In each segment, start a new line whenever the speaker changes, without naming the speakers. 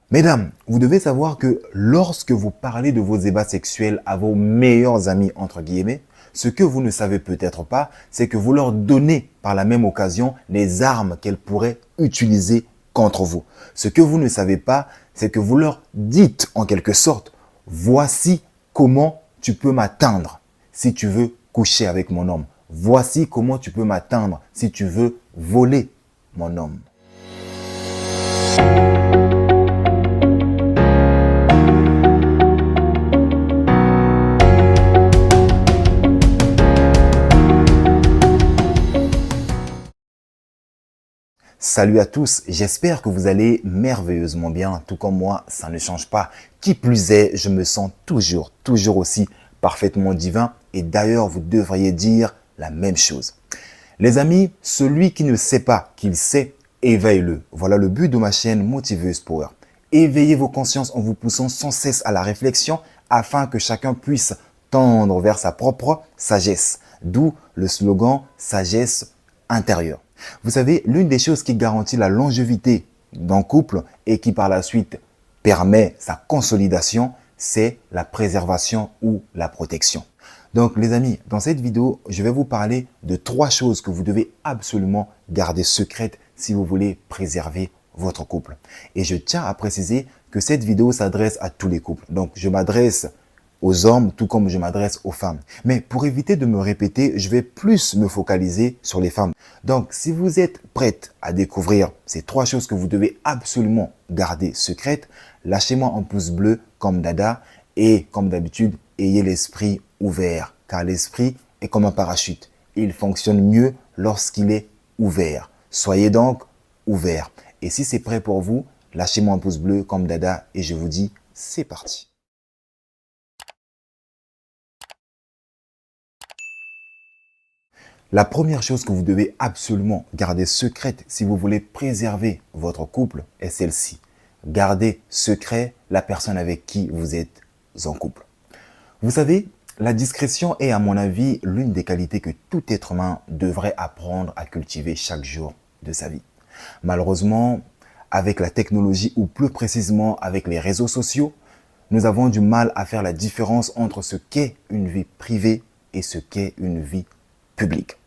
Mesdames, vous devez savoir que lorsque vous parlez de vos ébats sexuels à vos meilleurs amis, entre guillemets, ce que vous ne savez peut-être pas, c'est que vous leur donnez par la même occasion les armes qu'elles pourraient utiliser contre vous. Ce que vous ne savez pas, c'est que vous leur dites en quelque sorte, voici comment tu peux m'atteindre si tu veux coucher avec mon homme. Voici comment tu peux m'atteindre si tu veux voler mon homme. Salut à tous, j'espère que vous allez merveilleusement bien, tout comme moi, ça ne change pas. Qui plus est, je me sens toujours aussi parfaitement divin et d'ailleurs vous devriez dire la même chose. Les amis, celui qui ne sait pas qu'il sait, éveille-le. Voilà le but de ma chaîne Motiveuse Power. Éveillez vos consciences en vous poussant sans cesse à la réflexion afin que chacun puisse tendre vers sa propre sagesse. D'où le slogan sagesse intérieure. Vous savez, l'une des choses qui garantit la longévité d'un couple et qui par la suite permet sa consolidation, c'est la préservation ou la protection. Donc les amis, dans cette vidéo, je vais vous parler de 3 choses que vous devez absolument garder secrètes si vous voulez préserver votre couple. Et je tiens à préciser que cette vidéo s'adresse à tous les couples. Donc je m'adresse aux hommes tout comme je m'adresse aux femmes. Mais pour éviter de me répéter, je vais plus me focaliser sur les femmes. Donc si vous êtes prête à découvrir ces 3 choses que vous devez absolument garder secrètes, lâchez-moi un pouce bleu comme Dada et comme d'habitude, ayez l'esprit ouvert car l'esprit est comme un parachute. Il fonctionne mieux lorsqu'il est ouvert. Soyez donc ouverts. Et si c'est prêt pour vous, lâchez-moi un pouce bleu comme Dada et je vous dis c'est parti. La première chose que vous devez absolument garder secrète si vous voulez préserver votre couple est celle-ci. Gardez secret la personne avec qui vous êtes en couple. Vous savez, la discrétion est à mon avis l'une des qualités que tout être humain devrait apprendre à cultiver chaque jour de sa vie. Malheureusement, avec la technologie ou plus précisément avec les réseaux sociaux, nous avons du mal à faire la différence entre ce qu'est une vie privée et ce qu'est une vie public.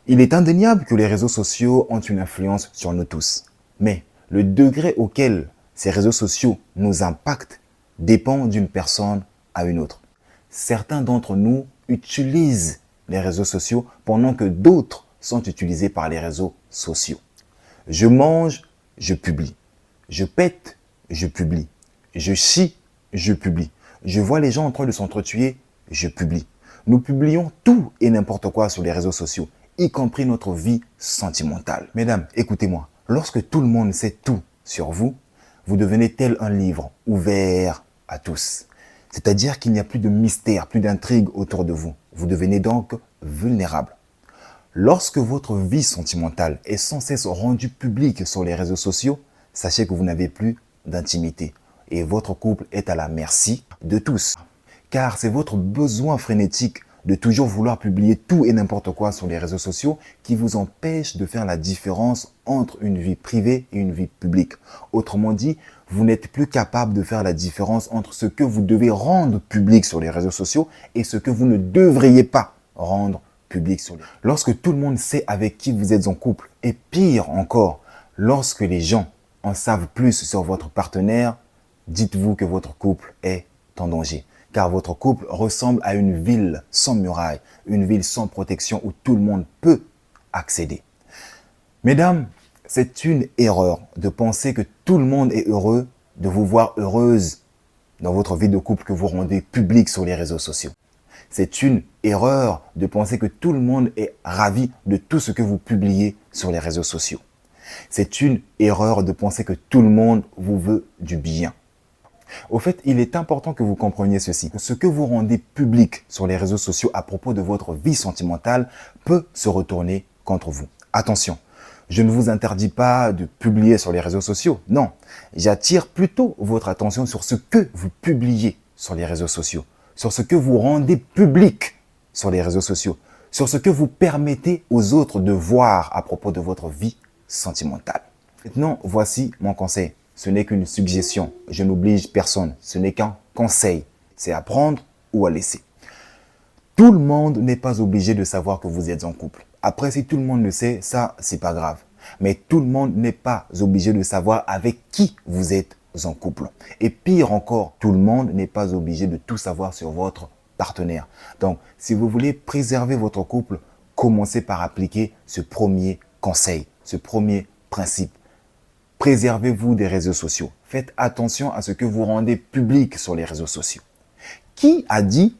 Il est indéniable que les réseaux sociaux ont une influence sur nous tous. Mais le degré auquel ces réseaux sociaux nous impactent dépend d'une personne à une autre. Certains d'entre nous utilisent les réseaux sociaux pendant que d'autres sont utilisés par les réseaux sociaux. Je mange, je publie. Je pète, je publie. Je chie, je publie. Je vois les gens en train de s'entretuer, je publie. Nous publions tout et n'importe quoi sur les réseaux sociaux, y compris notre vie sentimentale. Mesdames, écoutez-moi, lorsque tout le monde sait tout sur vous, vous devenez tel un livre ouvert à tous. C'est-à-dire qu'il n'y a plus de mystère, plus d'intrigue autour de vous. Vous devenez donc vulnérable. Lorsque votre vie sentimentale est sans cesse rendue publique sur les réseaux sociaux, sachez que vous n'avez plus d'intimité et votre couple est à la merci de tous. Car c'est votre besoin frénétique de toujours vouloir publier tout et n'importe quoi sur les réseaux sociaux qui vous empêche de faire la différence entre une vie privée et une vie publique. Autrement dit, vous n'êtes plus capable de faire la différence entre ce que vous devez rendre public sur les réseaux sociaux et ce que vous ne devriez pas rendre public sur les réseaux sociaux. Lorsque tout le monde sait avec qui vous êtes en couple, et pire encore, lorsque les gens en savent plus sur votre partenaire, dites-vous que votre couple est en danger. Car votre couple ressemble à une ville sans muraille, une ville sans protection où tout le monde peut accéder. Mesdames, c'est une erreur de penser que tout le monde est heureux de vous voir heureuse dans votre vie de couple que vous rendez publique sur les réseaux sociaux. C'est une erreur de penser que tout le monde est ravi de tout ce que vous publiez sur les réseaux sociaux. C'est une erreur de penser que tout le monde vous veut du bien. Au fait, il est important que vous compreniez ceci. Ce que vous rendez public sur les réseaux sociaux à propos de votre vie sentimentale peut se retourner contre vous. Attention, je ne vous interdis pas de publier sur les réseaux sociaux. Non, j'attire plutôt votre attention sur ce que vous publiez sur les réseaux sociaux, sur ce que vous rendez public sur les réseaux sociaux, sur ce que vous permettez aux autres de voir à propos de votre vie sentimentale. Maintenant, voici mon conseil. ce n'est qu'une suggestion. Je n'oblige personne. Ce n'est qu'un conseil. C'est à prendre ou à laisser. Tout le monde n'est pas obligé de savoir que vous êtes en couple. Après, si tout le monde le sait, ça, c'est pas grave. Mais tout le monde n'est pas obligé de savoir avec qui vous êtes en couple. Et pire encore, tout le monde n'est pas obligé de tout savoir sur votre partenaire. Donc, si vous voulez préserver votre couple, commencez par appliquer ce premier conseil, ce premier principe. Préservez-vous des réseaux sociaux. Faites attention à ce que vous rendez public sur les réseaux sociaux. Qui a dit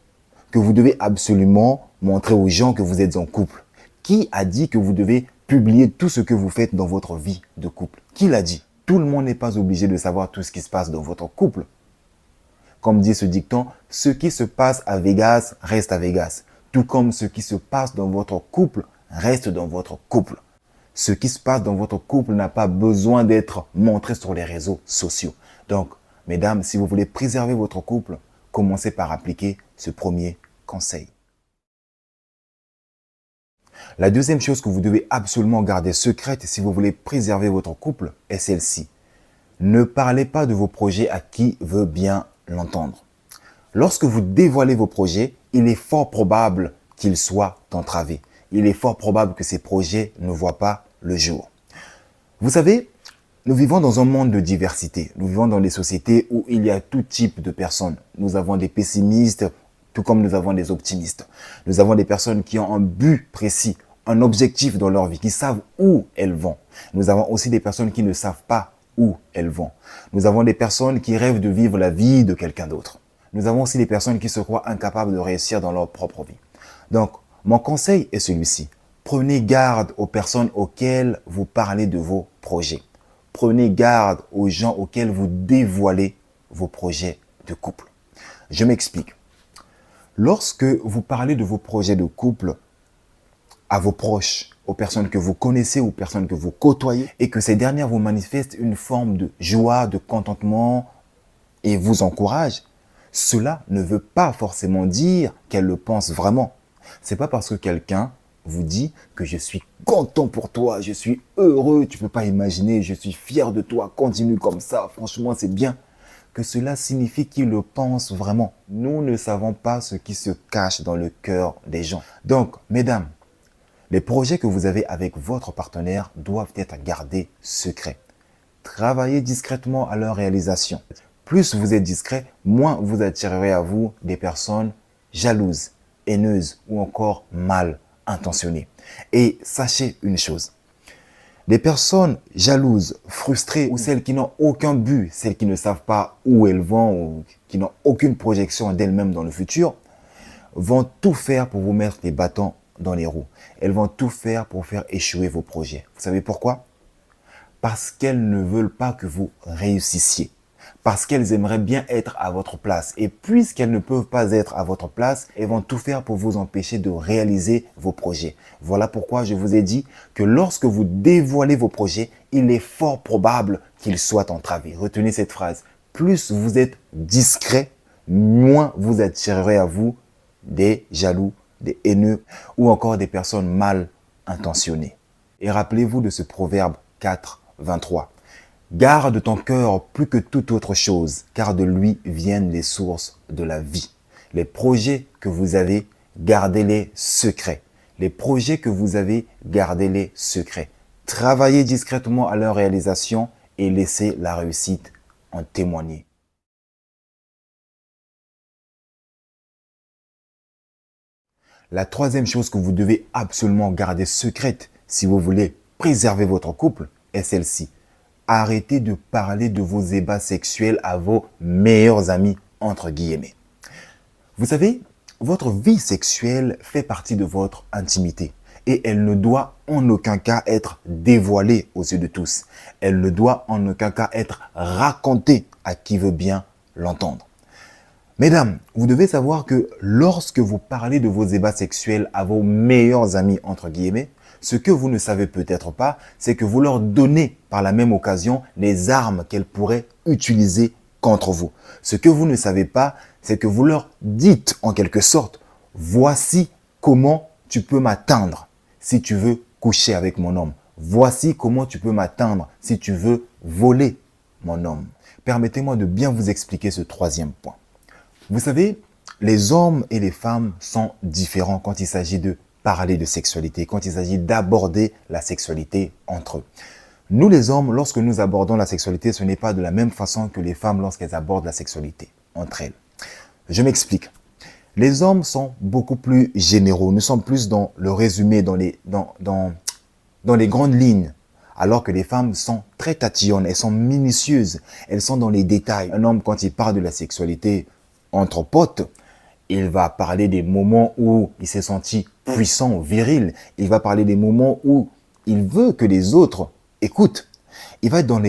que vous devez absolument montrer aux gens que vous êtes en couple? Qui a dit que vous devez publier tout ce que vous faites dans votre vie de couple? Qui l'a dit? Tout le monde n'est pas obligé de savoir tout ce qui se passe dans votre couple. Comme dit ce dicton, ce qui se passe à Vegas reste à Vegas. Tout comme ce qui se passe dans votre couple reste dans votre couple. Ce qui se passe dans votre couple n'a pas besoin d'être montré sur les réseaux sociaux. Donc, mesdames, si vous voulez préserver votre couple, commencez par appliquer ce premier conseil. La deuxième chose que vous devez absolument garder secrète si vous voulez préserver votre couple est celle-ci. Ne parlez pas de vos projets à qui veut bien l'entendre. Lorsque vous dévoilez vos projets, il est fort probable qu'ils soient entravés. Il est fort probable que ces projets ne voient pas le jour. Vous savez, nous vivons dans un monde de diversité. Nous vivons dans des sociétés où il y a tout type de personnes. Nous avons des pessimistes, tout comme nous avons des optimistes. Nous avons des personnes qui ont un but précis, un objectif dans leur vie, qui savent où elles vont. Nous avons aussi des personnes qui ne savent pas où elles vont. Nous avons des personnes qui rêvent de vivre la vie de quelqu'un d'autre. Nous avons aussi des personnes qui se croient incapables de réussir dans leur propre vie. Donc, mon conseil est celui-ci. Prenez garde aux personnes auxquelles vous parlez de vos projets. Prenez garde aux gens auxquels vous dévoilez vos projets de couple. Je m'explique. Lorsque vous parlez de vos projets de couple à vos proches, aux personnes que vous connaissez, aux personnes que vous côtoyez, et que ces dernières vous manifestent une forme de joie, de contentement et vous encouragent, cela ne veut pas forcément dire qu'elles le pensent vraiment. C'est pas parce que quelqu'un vous dit que je suis content pour toi, je suis heureux, tu peux pas imaginer, je suis fier de toi, continue comme ça, franchement c'est bien, que cela signifie qu'il le pense vraiment. Nous ne savons pas ce qui se cache dans le cœur des gens. Donc, mesdames, les projets que vous avez avec votre partenaire doivent être gardés secrets. Travaillez discrètement à leur réalisation. Plus vous êtes discret, moins vous attirerez à vous des personnes jalouses, haineuses ou encore mal intentionnées. Et sachez une chose, des personnes jalouses, frustrées ou celles qui n'ont aucun but, celles qui ne savent pas où elles vont ou qui n'ont aucune projection d'elles-mêmes dans le futur, vont tout faire pour vous mettre des bâtons dans les roues. Elles vont tout faire pour faire échouer vos projets. Vous savez pourquoi? Parce qu'elles ne veulent pas que vous réussissiez. Parce qu'elles aimeraient bien être à votre place. Et puisqu'elles ne peuvent pas être à votre place, elles vont tout faire pour vous empêcher de réaliser vos projets. Voilà pourquoi je vous ai dit que lorsque vous dévoilez vos projets, il est fort probable qu'ils soient entravés. Retenez cette phrase. Plus vous êtes discret, moins vous attirerez à vous des jaloux, des haineux ou encore des personnes mal intentionnées. Et rappelez-vous de ce proverbe 4, 23. Garde ton cœur plus que toute autre chose, car de lui viennent les sources de la vie. Les projets que vous avez, gardez-les secrets. Les projets que vous avez, gardez-les secrets. Travaillez discrètement à leur réalisation et laissez la réussite en témoigner. La troisième chose que vous devez absolument garder secrète si vous voulez préserver votre couple est celle-ci. Arrêtez de parler de vos ébats sexuels à vos meilleurs amis, entre guillemets. Vous savez, votre vie sexuelle fait partie de votre intimité et elle ne doit en aucun cas être dévoilée aux yeux de tous. Elle ne doit en aucun cas être racontée à qui veut bien l'entendre. Mesdames, vous devez savoir que lorsque vous parlez de vos ébats sexuels à vos meilleurs amis, entre guillemets, ce que vous ne savez peut-être pas, c'est que vous leur donnez par la même occasion les armes qu'elles pourraient utiliser contre vous. Ce que vous ne savez pas, c'est que vous leur dites en quelque sorte, voici comment tu peux m'atteindre si tu veux coucher avec mon homme. Voici comment tu peux m'atteindre si tu veux voler mon homme, permettez-moi de bien vous expliquer ce troisième point. Vous savez, les hommes et les femmes sont différents quand il s'agit de parler de sexualité, quand il s'agit d'aborder la sexualité entre eux. Nous les hommes, lorsque nous abordons la sexualité, ce n'est pas de la même façon que les femmes lorsqu'elles abordent la sexualité entre elles. Je m'explique. Les hommes sont beaucoup plus généraux, nous sommes plus dans le résumé, dans les grandes lignes, alors que les femmes sont très tatillonnes, elles sont minutieuses, elles sont dans les détails. Un homme, quand il parle de la sexualité entre potes, il va parler des moments où il s'est senti puissant, viril. Il va parler des moments où il veut que les autres écoutent. Il va être dans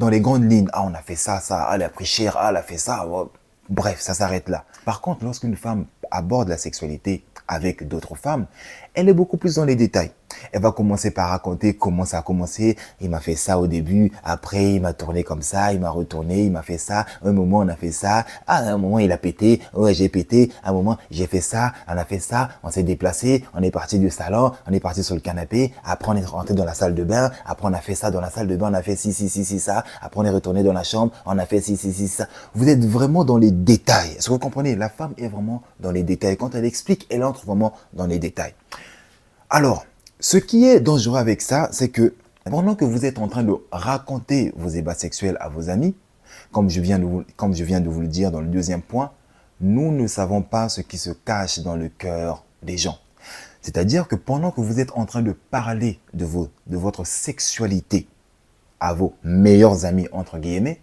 les grandes lignes. Ah, on a fait ça, ah, elle a pris cher, ah, elle a fait ça. Oh. Bref, ça s'arrête là. Par contre, lorsqu'une femme aborde la sexualité avec d'autres femmes, elle est beaucoup plus dans les détails. Elle va commencer par raconter comment ça a commencé. Il m'a fait ça au début, après il m'a tourné comme ça, il m'a retourné, il m'a fait ça. Un moment on a fait ça, à un moment il a pété, ouais j'ai pété, à un moment j'ai fait ça, on a fait ça, on s'est déplacé, on est parti du salon, on est parti sur le canapé, après on est rentré dans la salle de bain, après on a fait ça dans la salle de bain, on a fait ci, ça, après on est retourné dans la chambre, on a fait ci, ça. Vous êtes vraiment dans les détails. Est-ce que vous comprenez? La femme est vraiment dans les détails. Quand elle explique, elle entre vraiment dans les détails. Alors, ce qui est dangereux avec ça, c'est que pendant que vous êtes en train de raconter vos ébats sexuels à vos amis, comme je viens de vous le dire dans le deuxième point, nous ne savons pas ce qui se cache dans le cœur des gens. C'est-à-dire que pendant que vous êtes en train de parler de votre sexualité à vos meilleurs amis, entre guillemets,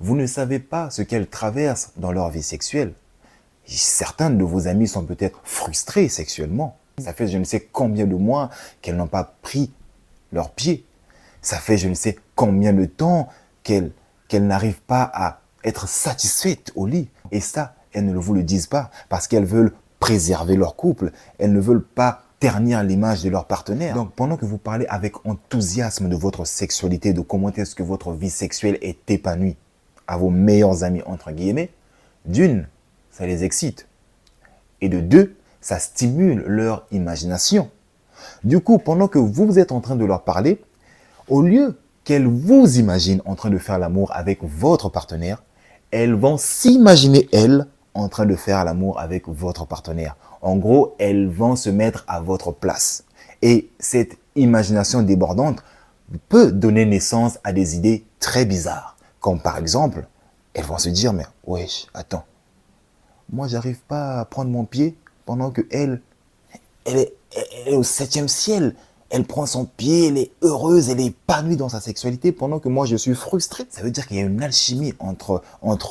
vous ne savez pas ce qu'elles traversent dans leur vie sexuelle. Certains de vos amis sont peut-être frustrés sexuellement. Ça fait je ne sais combien de mois qu'elles n'ont pas pris leurs pieds. Ça fait je ne sais combien de temps qu'elles n'arrivent pas à être satisfaites au lit. Et ça, elles ne vous le disent pas parce qu'elles veulent préserver leur couple. Elles ne veulent pas ternir l'image de leur partenaire. Donc, pendant que vous parlez avec enthousiasme de votre sexualité, de comment est-ce que votre vie sexuelle est épanouie à vos meilleurs amis, entre guillemets, d'une, ça les excite. Et de deux, ça stimule leur imagination. Du coup, pendant que vous êtes en train de leur parler, au lieu qu'elles vous imaginent en train de faire l'amour avec votre partenaire, elles vont s'imaginer, elles, en train de faire l'amour avec votre partenaire. En gros, elles vont se mettre à votre place. Et cette imagination débordante peut donner naissance à des idées très bizarres. Comme par exemple, elles vont se dire, mais wesh, attends, moi j'arrive pas à prendre mon pied pendant que elle est au 7e ciel. Elle prend son pied, elle est heureuse, elle est épanouie dans sa sexualité pendant que moi je suis frustré. Ça veut dire qu'il y a une alchimie entre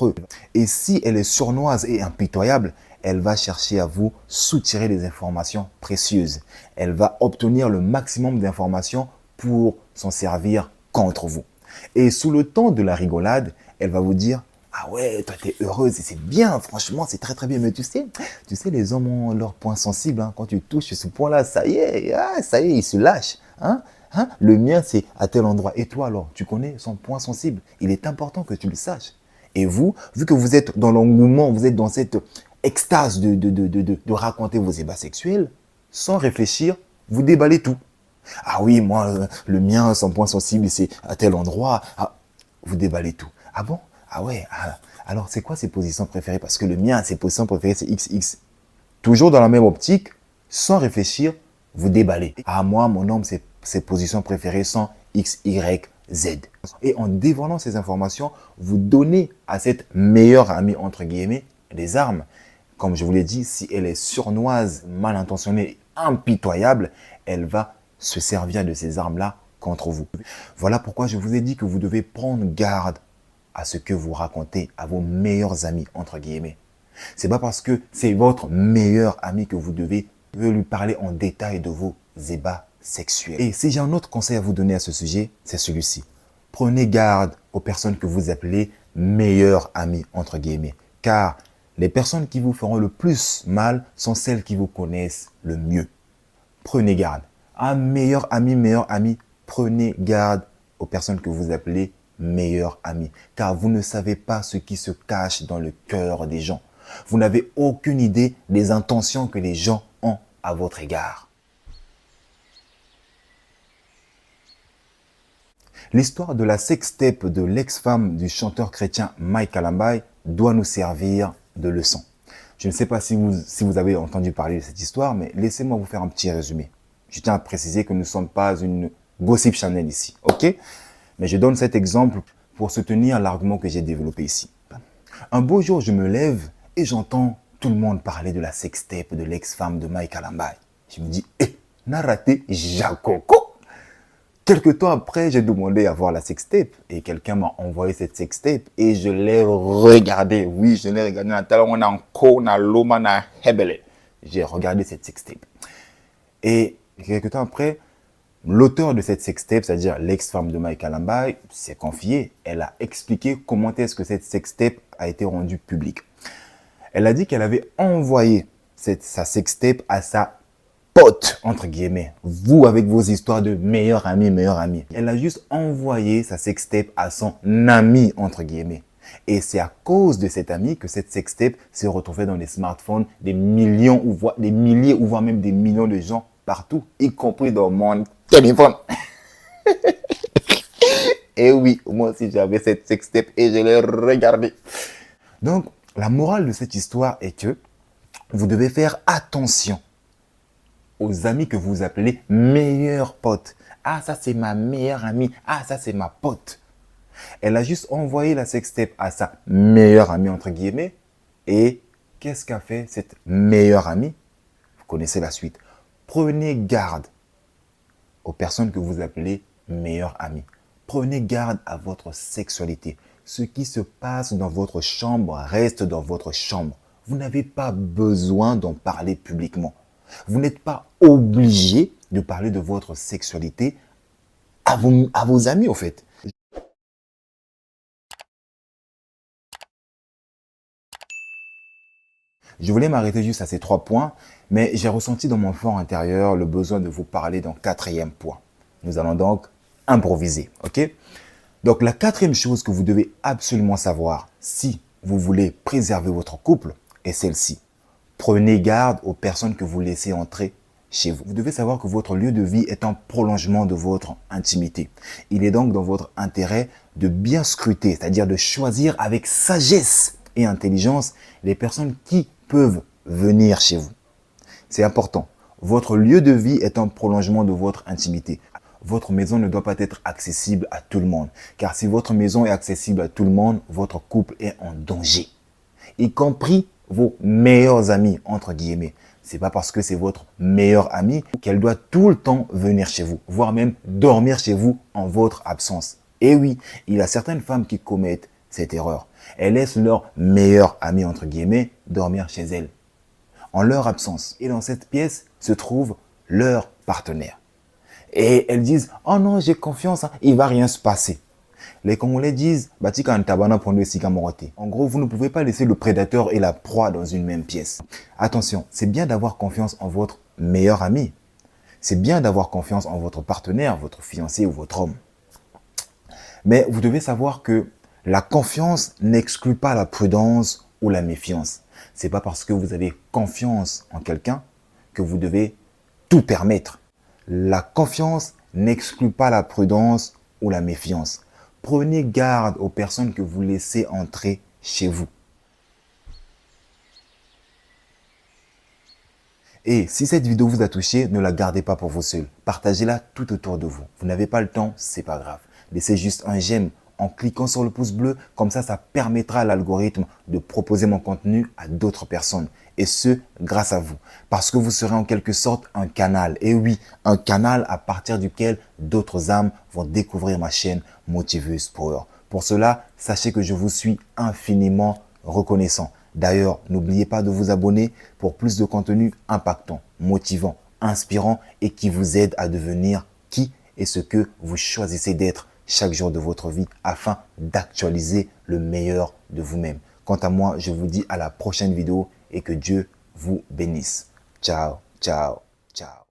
eux. Et si elle est sournoise et impitoyable, elle va chercher à vous soutirer des informations précieuses. Elle va obtenir le maximum d'informations pour s'en servir contre vous. Et sous le ton de la rigolade, elle va vous dire, ah ouais, toi t'es heureuse et c'est bien, franchement, c'est très très bien. Mais tu sais, les hommes ont leurs points sensibles. Hein. Quand tu touches ce point-là, ça y est, ils se lâchent. Le mien, c'est à tel endroit. Et toi alors, tu connais son point sensible. Il est important que tu le saches. Et vous, vu que vous êtes dans l'engouement, vous êtes dans cette extase de raconter vos ébats sexuels, sans réfléchir, vous déballez tout. Ah oui, moi, le mien, son point sensible, c'est à tel endroit. Ah, vous déballez tout. Ah bon? Ah ouais, alors c'est quoi ses positions préférées? Parce que le mien, ses positions préférées, c'est XX. Toujours dans la même optique, sans réfléchir, vous déballez. Ah moi, mon homme, ses positions préférées sont X, Y, Z. Et en dévoilant ces informations, vous donnez à cette meilleure amie, entre guillemets, des armes. Comme je vous l'ai dit, si elle est sournoise, mal intentionnée, impitoyable, elle va se servir de ces armes-là contre vous. Voilà pourquoi je vous ai dit que vous devez prendre garde à ce que vous racontez à vos meilleurs amis, entre guillemets. C'est pas parce que c'est votre meilleur ami que vous devez lui parler en détail de vos ébats sexuels. Et si j'ai un autre conseil à vous donner à ce sujet, c'est celui-ci. Prenez garde aux personnes que vous appelez meilleurs amis, entre guillemets. Car les personnes qui vous feront le plus mal sont celles qui vous connaissent le mieux. Prenez garde. Un meilleur ami, prenez garde aux personnes que vous appelez meilleurs amis, car vous ne savez pas ce qui se cache dans le cœur des gens. Vous n'avez aucune idée des intentions que les gens ont à votre égard. L'histoire de la sextape de l'ex-femme du chanteur chrétien Mike Kalambai doit nous servir de leçon. Je ne sais pas si vous avez entendu parler de cette histoire, mais laissez-moi vous faire un petit résumé. Je tiens à préciser que nous ne sommes pas une gossip channel ici, ok? Mais je donne cet exemple pour soutenir l'argument que j'ai développé ici. Un beau jour, je me lève et j'entends tout le monde parler de la sextape de l'ex-femme de Mike Kalambai. Je me dis, n'a raté Jakoko. Quelque temps après, j'ai demandé à voir la sextape et quelqu'un m'a envoyé cette sextape et je l'ai regardée. Oui, je l'ai regardée. J'ai regardé cette sextape. Et quelque temps après, l'auteur de cette sextape, c'est-à-dire l'ex-femme de Mike Kalambai, s'est confiée. Elle a expliqué comment est-ce que cette sextape a été rendue publique. Elle a dit qu'elle avait envoyé sa sextape à sa pote, entre guillemets. Vous, avec vos histoires de meilleur ami, meilleur ami. Elle a juste envoyé sa sextape à son ami, entre guillemets. Et c'est à cause de cet ami que cette sextape s'est retrouvée dans les smartphones des millions, des milliers, ou voire même des millions de gens partout, y compris dans mon téléphone. Et oui, moi aussi j'avais cette sextape et je l'ai regardée. Donc, la morale de cette histoire est que vous devez faire attention aux amis que vous appelez meilleurs potes. Ah, ça c'est ma meilleure amie. Ah, ça c'est ma pote. Elle a juste envoyé la sextape à sa meilleure amie, entre guillemets. Et qu'est-ce qu'a fait cette meilleure amie? Vous connaissez la suite. Prenez garde aux personnes que vous appelez meilleures amies. Prenez garde à votre sexualité. Ce qui se passe dans votre chambre reste dans votre chambre. Vous n'avez pas besoin d'en parler publiquement. Vous n'êtes pas obligé de parler de votre sexualité à vos amis, au fait. Je voulais m'arrêter juste à ces 3 points, mais j'ai ressenti dans mon fort intérieur le besoin de vous parler d'un 4e point. Nous allons donc improviser, ok? Donc, la 4e chose que vous devez absolument savoir si vous voulez préserver votre couple est celle-ci. Prenez garde aux personnes que vous laissez entrer chez vous. Vous devez savoir que votre lieu de vie est un prolongement de votre intimité. Il est donc dans votre intérêt de bien scruter, c'est-à-dire de choisir avec sagesse et intelligence les personnes qui peuvent venir chez vous. C'est important. Votre lieu de vie est un prolongement de votre intimité. Votre maison ne doit pas être accessible à tout le monde. Car si votre maison est accessible à tout le monde, votre couple est en danger. Y compris vos meilleurs amis, entre guillemets. C'est pas parce que c'est votre meilleure amie qu'elle doit tout le temps venir chez vous, voire même dormir chez vous en votre absence. Et oui, il y a certaines femmes qui commettent cette erreur. Elles laissent leur meilleure amie, entre guillemets, dormir chez elles, en leur absence. Et dans cette pièce se trouve leur partenaire. Et elles disent, oh non, j'ai confiance, hein, il va rien se passer. Les Congolais disent, en gros, vous ne pouvez pas laisser le prédateur et la proie dans une même pièce. Attention, c'est bien d'avoir confiance en votre meilleur ami. C'est bien d'avoir confiance en votre partenaire, votre fiancé ou votre homme. Mais vous devez savoir que la confiance n'exclut pas la prudence ou la méfiance. C'est pas parce que vous avez confiance en quelqu'un que vous devez tout permettre. La confiance n'exclut pas la prudence ou la méfiance. Prenez garde aux personnes que vous laissez entrer chez vous. Et si cette vidéo vous a touché, ne la gardez pas pour vous seul. Partagez-la tout autour de vous. Vous n'avez pas le temps, c'est pas grave. Laissez juste un j'aime en cliquant sur le pouce bleu. Comme ça permettra à l'algorithme de proposer mon contenu à d'autres personnes. Et ce, grâce à vous. Parce que vous serez en quelque sorte un canal. Et oui, un canal à partir duquel d'autres âmes vont découvrir ma chaîne Motiveuse Power. Pour cela, sachez que je vous suis infiniment reconnaissant. D'ailleurs, n'oubliez pas de vous abonner pour plus de contenu impactant, motivant, inspirant et qui vous aide à devenir qui et ce que vous choisissez d'être chaque jour de votre vie afin d'actualiser le meilleur de vous-même. Quant à moi, je vous dis à la prochaine vidéo et que Dieu vous bénisse. Ciao, ciao, ciao.